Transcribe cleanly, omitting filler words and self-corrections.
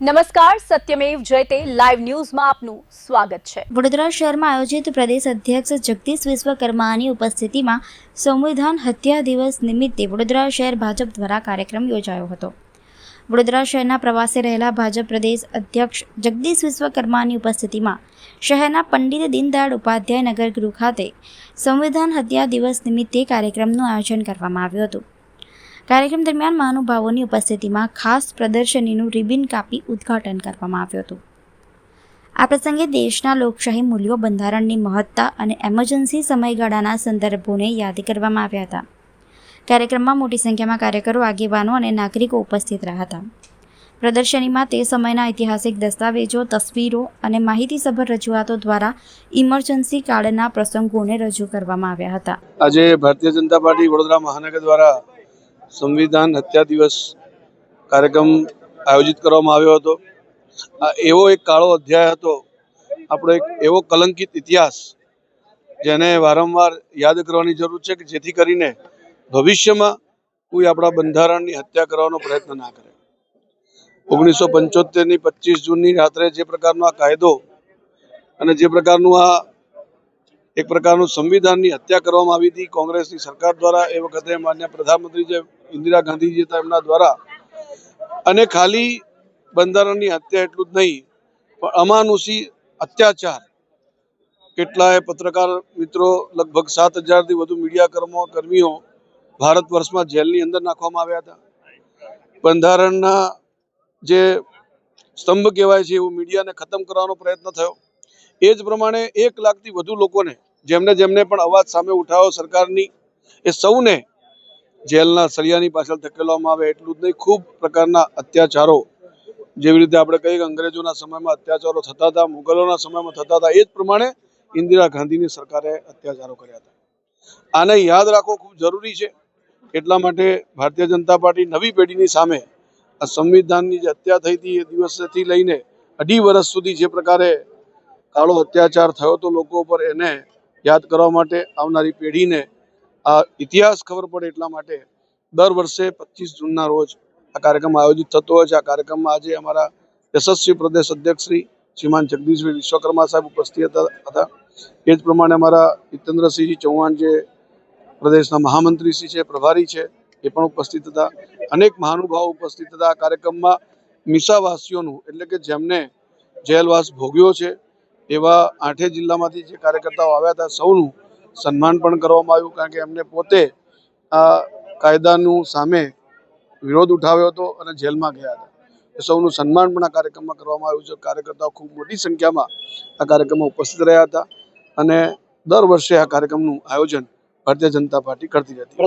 નમસ્કાર, સત્યમેવ જયતે લાઈવ ન્યૂઝમાં આપનું સ્વાગત છે। વડોદરા શહેરમાં આયોજિત પ્રદેશ અધ્યક્ષ જગદીશ વિશ્વકર્માની ઉપસ્થિતિમાં સંવિધાન હત્યા દિવસ નિમિત્તે વડોદરા શહેર ભાજપ દ્વારા કાર્યક્રમ યોજાયો હતો। વડોદરા શહેરના પ્રવાસે રહેલા ભાજપ પ્રદેશ અધ્યક્ષ જગદીશ વિશ્વકર્માની ઉપસ્થિતિમાં શહેરના પંડિત દીનદયાળ ઉપાધ્યાય નગર ગૃહ ખાતે સંવિધાન હત્યા દિવસ નિમિત્તે કાર્યક્રમનું આયોજન કરવામાં આવ્યું હતું। કાર્યક્રમ દરમિયાન મહાનુભાવોની ઉપસ્થિતિમાં ખાસ પ્રદર્શનીનું રિબિન કાપી ઉદ્ઘાટન કરવામાં આવ્યું હતું। આ પ્રસંગે દેશના લોકશાહી મૂલ્યો, બંધારણની મહત્તા અને એમરજન્સી સમયગાળાના સંદર્ભોને યાદ કરવામાં આવ્યા હતા। કાર્યક્રમમાં મોટી સંખ્યામાં કાર્યકરો, આગેવાનો અને નાગરિકો ઉપસ્થિત રહ્યા હતા। પ્રદર્શનીમાં તે સમયના ઐતિહાસિક દસ્તાવેજો, તસવીરો અને માહિતીસભર રજૂઆતો દ્વારા ઇમરજન્સી કાળના પ્રસંગોને રજૂ કરવામાં આવ્યા હતા। આજે ભારતીય જનતા પાર્ટી વડોદરા મહાનગર દ્વારા સંવિધાન હત્યા દિવસ કાર્યક્રમ આયોજિત કરવામાં આવ્યો હતો। આ એવો એક કાળો અધ્યાય હતો, આપણો એક એવો કલંકિત ઇતિહાસ જેને વારંવાર યાદ કરવાની જરૂર છે કે જેથી કરીને ભવિષ્યમાં કોઈ આપણા બંધારણની હત્યા કરવાનો પ્રયત્ન ના કરે। 1975ની 25 જૂનની રાત્રે જે પ્રકારનો આ કાયદો અને જે પ્રકારનું આ એક પ્રકારનું સંવિધાનની હત્યા કરવામાં આવી હતી કોંગ્રેસની સરકાર દ્વારા, એ વખતે માન્ય પ્રધાનમંત્રી જે ઇન્દિરા ગાંધીજી હતા એમના દ્વારા, અને ખાલી બંધારણની હત્યા એટલું જ નહીં પણ અમાનુષી અત્યાચાર, કેટલાય પત્રકાર મિત્રો, લગભગ 7,000થી વધુ મીડિયા કર્મીઓ ભારત વર્ષમાં જેલની અંદર નાખવામાં આવ્યા હતા। બંધારણના જે સ્તંભ કહેવાય છે એવું મીડિયાને ખતમ કરવાનો પ્રયત્ન થયો। એ જ પ્રમાણે 1 લાખથી વધુ લોકોને જેમને પણ અવાજ સામે ઉઠાવ્યો સરકારની, એ સૌને જેલના સળિયાની પાછળ ધકેલવામાં આવે। એટલું જ નહીં, ખૂબ પ્રકારના અત્યાચારો, જેવી રીતે આપણે કહીએ કે અંગ્રેજોના સમયમાં અત્યાચારો થતા હતા, મુગલોના સમયમાં થતા હતા, એ જ પ્રમાણે ઇન્દિરા ગાંધીની સરકારે અત્યાચારો કર્યા હતા। આને યાદ રાખવો ખૂબ જરૂરી છે। એટલા માટે ભારતીય જનતા પાર્ટી નવી પેઢીની સામે આ સંવિધાનની જે હત્યા થઈ હતી એ દિવસથી લઈને 2.5 વર્ષ સુધી જે પ્રકારે કાળો અત્યાચાર થયો હતો લોકો ઉપર, એને યાદ કરવા માટે, આવનારી પેઢીને આ ઇતિહાસ ખબર પડે એટલા માટે દર વર્ષે 25 જૂનના રોજ આ કાર્યક્રમ આયોજિત થતો હોય છે। આ કાર્યક્રમમાં આજે અમારા યશસ્વી પ્રદેશ અધ્યક્ષ શ્રીમાન જગદીશભાઈ વિશ્વકર્મા સાહેબ ઉપસ્થિત હતા। એ જ પ્રમાણે અમારા હિતેન્દ્રસિંહજી ચૌહાણ જે પ્રદેશના મહામંત્રીશ્રી છે, પ્રભારી છે, એ પણ ઉપસ્થિત હતા। અનેક મહાનુભાવો ઉપસ્થિત હતા। આ કાર્યક્રમમાં મીસાવાસીઓનું, એટલે કે જેમને જેલવાસ ભોગ્યો છે એવા 8 જિલ્લામાંથી જે કાર્યકર્તાઓ આવ્યા હતા, સૌનું સન્માન પણ કરવામાં આવ્યું, કારણ કે એમને પોતે આ કાયદાનું સામે વિરોધ ઉઠાવ્યો હતો અને જેલમાં ગયા હતા। એ સૌનું સન્માન પણ આ કાર્યક્રમમાં કરવામાં આવ્યું છે। કાર્યકર્તાઓ ખૂબ મોટી સંખ્યામાં આ કાર્યક્રમમાં ઉપસ્થિત રહ્યા હતા અને દર વર્ષે આ કાર્યક્રમનું આયોજન ભારતીય જનતા પાર્ટી કરતી રહેતી છે।